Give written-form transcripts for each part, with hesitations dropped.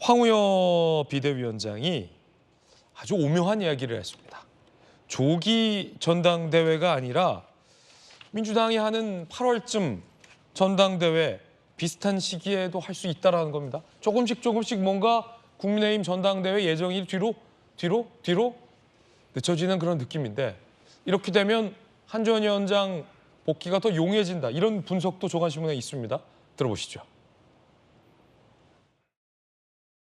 황우여 비대위원장이 아주 오묘한 이야기를 했습니다. 조기 전당대회가 아니라 민주당이 하는 8월쯤 전당대회 비슷한 시기에도 할 수 있다는 겁니다. 조금씩 뭔가 국민의힘 전당대회 예정이 뒤로 늦춰지는 그런 느낌인데, 이렇게 되면 한전 위원장 복귀가 더 용이해진다, 이런 분석도 조간신문에 있습니다. 들어보시죠.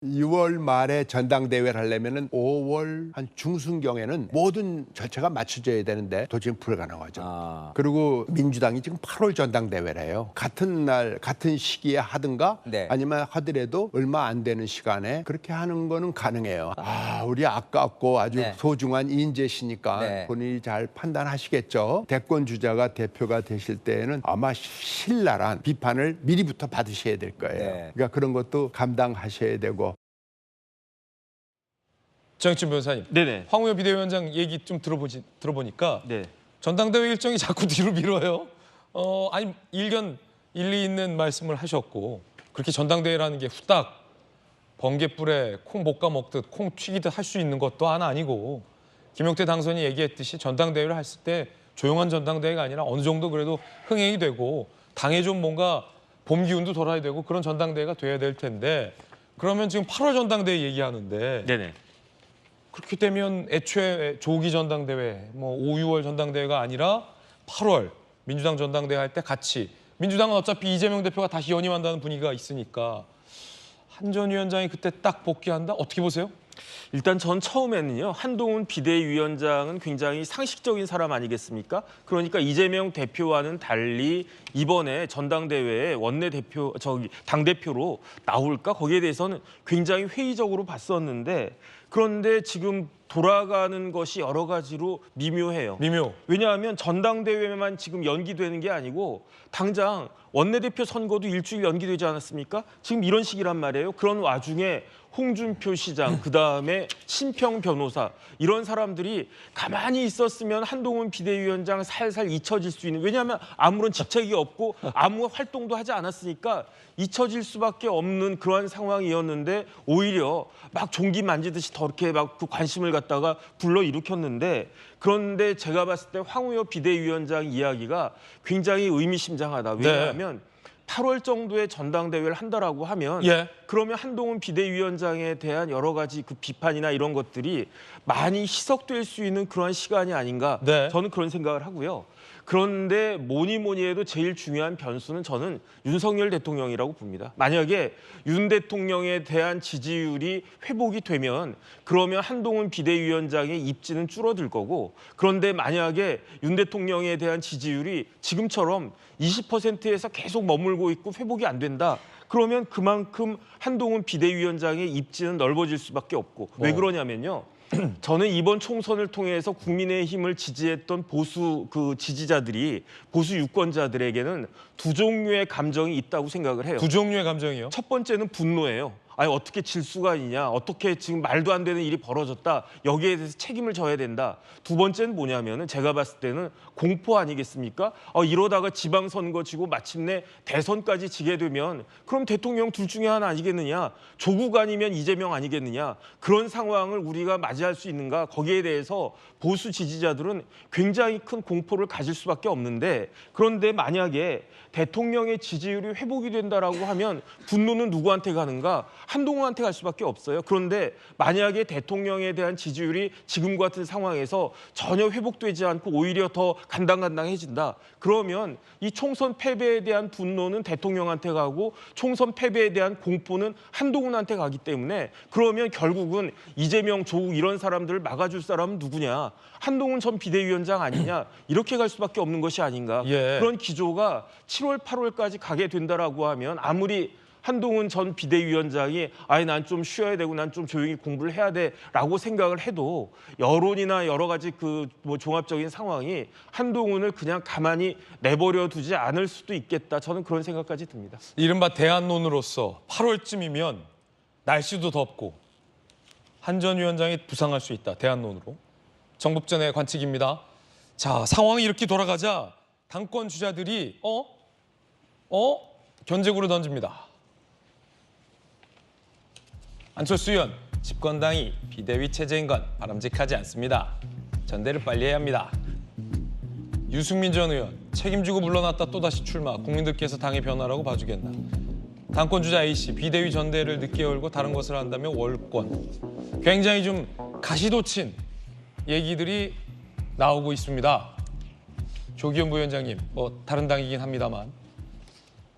6월 말에 전당대회를 하려면은 5월 한 중순경에는 모든 절차가 맞춰져야 되는데 도저히 불가능하죠. 그리고 민주당이 지금 8월 전당대회래요. 같은 날 같은 시기에 하든가 네. 아니면 하더라도 얼마 안 되는 시간에 그렇게 하는 거는 가능해요. 우리 아깝고 아주 네. 소중한 인재시니까 네. 본인이 잘 판단하시겠죠. 대권 주자가 대표가 되실 때에는 아마 신랄한 비판을 미리부터 받으셔야 될 거예요. 네. 그러니까 그런 것도 감당하셔야 되고. 정영진 변호사님, 네네. 황우여 비대위원장 얘기 좀 들어보니까 네. 전당대회 일정이 자꾸 뒤로 미뤄요. 아니, 일리 있는 말씀을 하셨고, 그렇게 전당대회라는 게 후딱 번갯불에 콩 볶아 먹듯 콩 튀기듯 할 수 있는 것도 하나 아니고, 김용태 당선인이 얘기했듯이 전당대회를 했을 때 조용한 전당대회가 아니라 어느 정도 그래도 흥행이 되고 당에 좀 뭔가 봄 기운도 돌아야 되고 그런 전당대회가 돼야 될 텐데, 그러면 지금 8월 전당대회 얘기하는데 네네. 그렇게 되면 애초에 조기 전당대회, 5, 6월 전당대회가 아니라 8월 민주당 전당대회 할 때 같이, 민주당은 어차피 이재명 대표가 다시 연임한다는 분위기가 있으니까 한전 위원장이 그때 딱 복귀한다? 어떻게 보세요? 일단 전 처음에는요, 한동훈 비대위원장은 굉장히 상식적인 사람 아니겠습니까? 그러니까 이재명 대표와는 달리 이번에 전당대회에 당대표로 나올까? 거기에 대해서는 굉장히 회의적으로 봤었는데, 그런데 지금 돌아가는 것이 여러 가지로 미묘해요. 왜냐하면 전당대회만 지금 연기되는 게 아니고 당장 원내대표 선거도 일주일 연기되지 않았습니까? 지금 이런 식이란 말이에요. 그런 와중에 홍준표 시장, 그다음에 신평 변호사, 이런 사람들이 가만히 있었으면 한동훈 비대위원장 살살 잊혀질 수 있는, 왜냐하면 아무런 직책이 없고 아무 활동도 하지 않았으니까 잊혀질 수밖에 없는 그러한 상황이었는데, 오히려 막 종기 만지듯이 더 이렇게 막 그 관심을 갖다가 불러일으켰는데, 그런데 제가 봤을 때 황우여 비대위원장 이야기가 굉장히 의미심장하다. 왜냐하면 8월 정도에 전당대회를 한다라고 하면 그러면 한동훈 비대위원장에 대한 여러 가지 그 비판이나 이런 것들이 많이 희석될 수 있는 그러한 시간이 아닌가, 저는 그런 생각을 하고요. 그런데 뭐니 해도 제일 중요한 변수는 저는 윤석열 대통령이라고 봅니다. 만약에 윤 대통령에 대한 지지율이 회복이 되면 그러면 한동훈 비대위원장의 입지는 줄어들 거고, 그런데 만약에 윤 대통령에 대한 지지율이 지금처럼 20%에서 계속 머물고 있고 회복이 안 된다. 그러면 그만큼 한동훈 비대위원장의 입지는 넓어질 수밖에 없고, 왜 그러냐면요. 저는 이번 총선을 통해서 국민의힘을 지지했던 보수 지지자들이, 보수 유권자들에게는 두 종류의 감정이 있다고 생각을 해요. 두 종류의 감정이요? 첫 번째는 분노예요. 아니, 어떻게 질 수가 있냐, 어떻게 지금 말도 안 되는 일이 벌어졌다, 여기에 대해서 책임을 져야 된다. 두 번째는 뭐냐면은 제가 봤을 때는 공포 아니겠습니까? 이러다가 지방선거 지고 마침내 대선까지 지게 되면 그럼 대통령 둘 중에 하나 아니겠느냐, 조국 아니면 이재명 아니겠느냐, 그런 상황을 우리가 맞이할 수 있는가, 거기에 대해서 보수 지지자들은 굉장히 큰 공포를 가질 수밖에 없는데, 그런데 만약에 대통령의 지지율이 회복이 된다라고 하면 분노는 누구한테 가는가? 한동훈한테 갈 수밖에 없어요. 그런데 만약에 대통령에 대한 지지율이 지금과 같은 상황에서 전혀 회복되지 않고 오히려 더 간당간당해진다. 그러면 이 총선 패배에 대한 분노는 대통령한테 가고 총선 패배에 대한 공포는 한동훈한테 가기 때문에, 그러면 결국은 이재명, 조국 이런 사람들을 막아줄 사람은 누구냐? 한동훈 전 비대위원장 아니냐? 이렇게 갈 수밖에 없는 것이 아닌가. 그런 기조가 7월, 8월까지 가게 된다라고 하면, 아무리 한동훈 전 비대위원장이 난 좀 쉬어야 되고 난 좀 조용히 공부를 해야 돼라고 생각을 해도, 여론이나 여러 가지 종합적인 상황이 한동훈을 그냥 가만히 내버려 두지 않을 수도 있겠다. 저는 그런 생각까지 듭니다. 이른바 대안론으로서 8월쯤이면 날씨도 덥고 한전 위원장이 부상할 수 있다. 대안론으로. 정법전의 관측입니다. 자, 상황이 이렇게 돌아가자 당권 주자들이 견제구를 던집니다. 안철수 의원, 집권당이 비대위 체제인 건 바람직하지 않습니다. 전대를 빨리 해야 합니다. 유승민 전 의원, 책임지고 물러났다 또다시 출마. 국민들께서 당의 변화라고 봐주겠나. 당권주자 A씨, 비대위 전대를 늦게 열고 다른 것을 한다면 월권. 굉장히 좀 가시돋친 얘기들이 나오고 있습니다. 조기현 부위원장님, 뭐 다른 당이긴 합니다만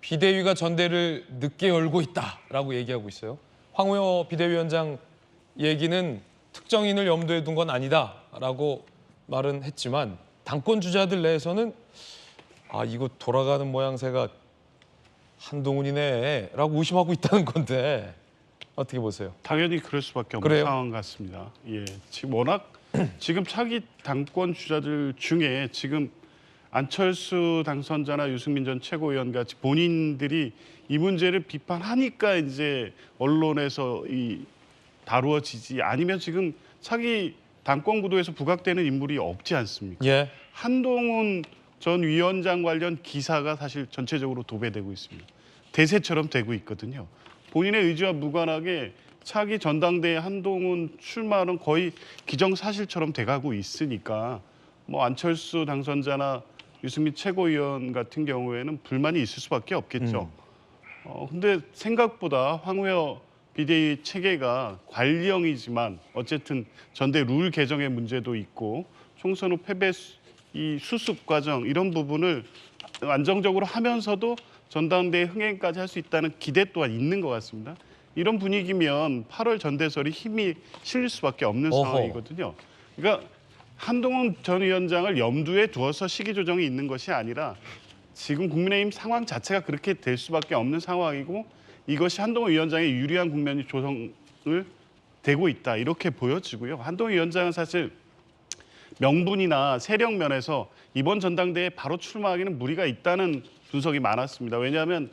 비대위가 전대를 늦게 열고 있다라고 얘기하고 있어요. 황우여 비대위원장 얘기는 특정인을 염두에 둔 건 아니다라고 말은 했지만 당권 주자들 내에서는 이거 돌아가는 모양새가 한동훈이네라고 의심하고 있다는 건데 어떻게 보세요? 당연히 그럴 수밖에 없는 그래요? 상황 같습니다. 예, 지금 워낙 지금 차기 당권 주자들 중에 지금 안철수 당선자나 유승민 전 최고위원 같이 본인들이 이 문제를 비판하니까 이제 언론에서 다루어지지 아니면 지금 차기 당권 구도에서 부각되는 인물이 없지 않습니까? 예. 한동훈 전 위원장 관련 기사가 사실 전체적으로 도배되고 있습니다. 대세처럼 되고 있거든요. 본인의 의지와 무관하게 차기 전당대회 한동훈 출마는 거의 기정사실처럼 돼가고 있으니까 뭐 안철수 당선자나 유승민 최고위원 같은 경우에는 불만이 있을 수밖에 없겠죠. 근데 생각보다 황우여 비대위 체계가 관리형이지만 어쨌든 전대 룰 개정의 문제도 있고 총선 후 패배 이 수습 과정 이런 부분을 안정적으로 하면서도 전당대회 흥행까지 할 수 있다는 기대 또한 있는 것 같습니다. 이런 분위기면 8월 전대설이 힘이 실릴 수밖에 없는 어허. 상황이거든요. 그러니까 한동훈 전 위원장을 염두에 두어서 시기 조정이 있는 것이 아니라 지금 국민의힘 상황 자체가 그렇게 될 수밖에 없는 상황이고 이것이 한동훈 위원장의 유리한 국면이 조성을 되고 있다 이렇게 보여지고요. 한동훈 위원장은 사실 명분이나 세력 면에서 이번 전당대회에 바로 출마하기는 무리가 있다는 분석이 많았습니다. 왜냐하면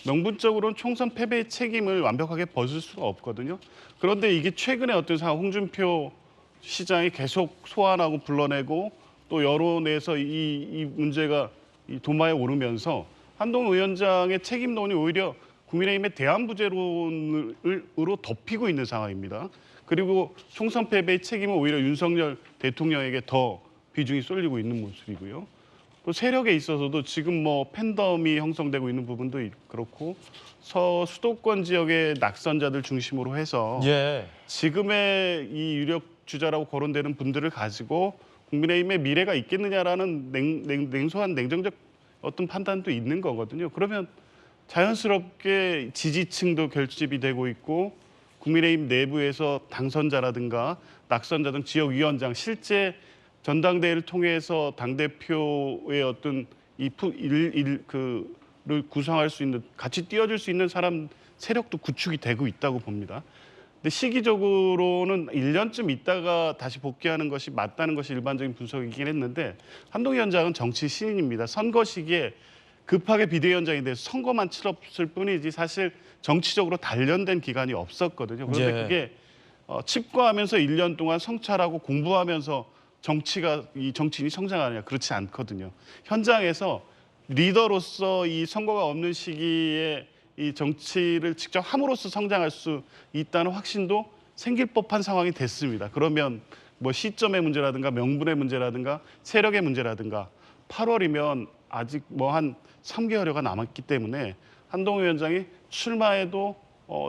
명분적으로는 총선 패배의 책임을 완벽하게 벗을 수가 없거든요. 그런데 이게 최근에 어떤 상황, 홍준표 시장이 계속 소환하고 불러내고 또 여론에서 이 문제가 이 도마에 오르면서 한동훈 위원장의 책임론이 오히려 국민의힘의 대안부재론으로 덮이고 있는 상황입니다. 그리고 총선 패배의 책임은 오히려 윤석열 대통령에게 더 비중이 쏠리고 있는 모습이고요. 또 세력에 있어서도 지금 뭐 팬덤이 형성되고 있는 부분도 그렇고 수도권 지역의 낙선자들 중심으로 해서 예. 지금의 이 유력 주자라고 거론되는 분들을 가지고 국민의힘의 미래가 있겠느냐라는 냉소한 냉정적 어떤 판단도 있는 거거든요. 그러면 자연스럽게 지지층도 결집이 되고 있고 국민의힘 내부에서 당선자라든가 낙선자 등 지역위원장 실제 전당대회를 통해서 당대표의 어떤 를 구성할 수 있는 같이 뛰어줄 수 있는 사람 세력도 구축이 되고 있다고 봅니다. 근데 시기적으로는 1년쯤 있다가 다시 복귀하는 것이 맞다는 것이 일반적인 분석이긴 했는데 한동훈 위원장은 정치 신인입니다. 선거 시기에 급하게 비대위원장이 돼서 선거만 치렀을 뿐이지 사실 정치적으로 단련된 기간이 없었거든요. 그런데 예. 그게 칩거하면서 1년 동안 성찰하고 공부하면서 이 정치인이 성장하느냐 그렇지 않거든요. 현장에서 리더로서 이 선거가 없는 시기에 이 정치를 직접 함으로써 성장할 수 있다는 확신도 생길 법한 상황이 됐습니다. 그러면 뭐 시점의 문제라든가 명분의 문제라든가 세력의 문제라든가 8월이면 아직 뭐 한 3개월여가 남았기 때문에 한동훈 위원장이 출마해도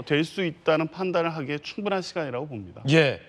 될 수 있다는 판단을 하기에 충분한 시간이라고 봅니다. 예.